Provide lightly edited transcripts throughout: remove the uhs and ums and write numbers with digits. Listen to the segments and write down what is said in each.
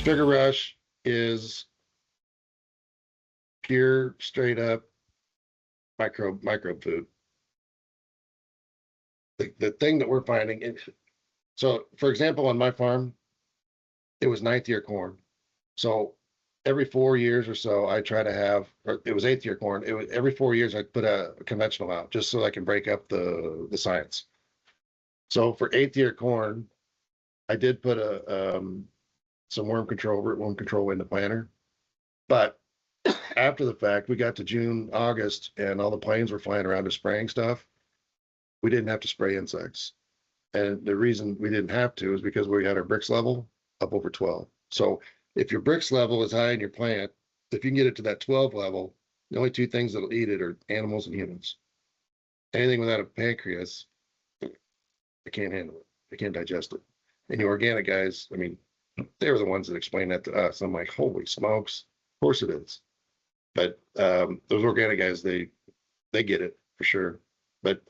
SugarRush is pure, straight up microbe food. The thing that we're finding, so for example, on my farm, it was ninth year corn. So every 4 years or so, I try to have, or it was eighth year corn. It was every 4 years I put a conventional out just so I can break up the science. So for eighth year corn, I did put some root worm control in the planter. But after the fact, we got to June, August, and all the planes were flying around to spraying stuff. We didn't have to spray insects. And the reason we didn't have to is because we had our Brix level up over 12. So if your Brix level is high in your plant, if you can get it to that 12 level, the only two things that'll eat it are animals and humans. Anything without a pancreas, they can't handle it. They can't digest it. And the organic guys, I mean, they were the ones that explained that to us. I'm like, holy smokes, of course it is. But those organic guys, they get it for sure. But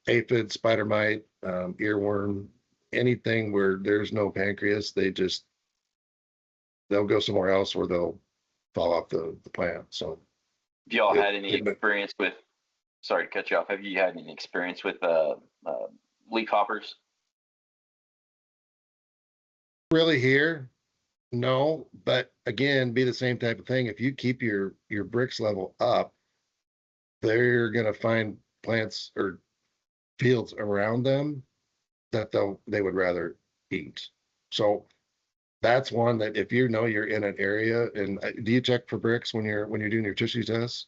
aphid, spider mite, earworm, anything where there's no pancreas, they'll go somewhere else or they'll fall off the plant. So have y'all had any experience with, sorry to cut you off, have you had any experience with leaf hoppers? Really here, no, but again, be the same type of thing. If you keep your Brix level up, they're gonna find plants or fields around them that they would rather eat. So that's one that if you know you're in an area, and do you check for Brix when you're doing your tissue tests?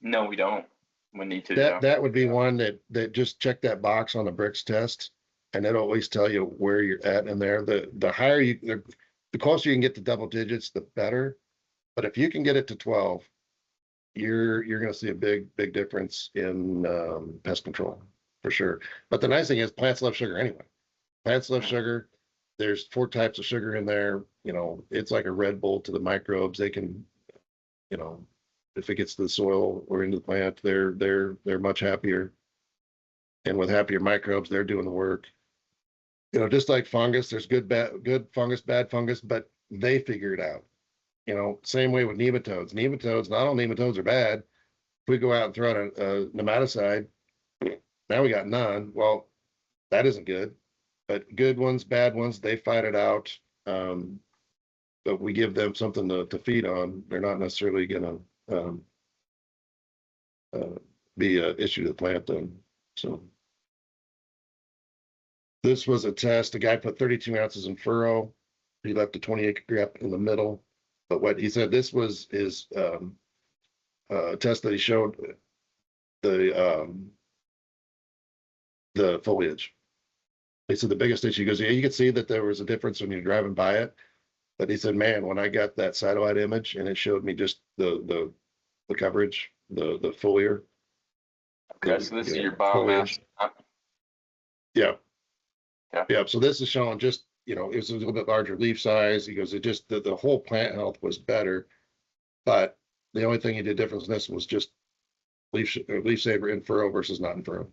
No, we don't. We need to. That would be one that just check that box on the Brix test, and it'll always tell you where you're at in there. The higher the closer you can get to double digits, the better. But if you can get it to 12, you're going to see a big difference in pest control for sure. But the nice thing is plants love sugar anyway. Plants love sugar. There's 4 types of sugar in there. You know, it's like a Red Bull to the microbes. They can, you know, if it gets to the soil or into the plant, they're much happier. And with happier microbes, they're doing the work. You know, just like fungus, there's good fungus, bad fungus, but they figure it out. You know, same way with nematodes. Not all nematodes are bad. If we go out and throw out a nematicide, now we got none. Well, that isn't good. But good ones, bad ones, they fight it out. But we give them something to feed on. They're not necessarily going to be an issue to the plant then. So this was a test. The guy put 32 ounces in furrow. He left a 20-acre grep in the middle. But what he said, this was his test that he showed the foliage. He said the biggest issue, he goes, yeah, you could see that there was a difference when you're driving by it. But he said, man, when I got that satellite image and it showed me just the coverage, the foliar. Okay, so this is your biomass. Yeah. So this is showing just, you know, it was a little bit larger leaf size. He goes, it just the whole plant health was better, but the only thing he did different in this was just leaf saver in furrow versus not in furrow.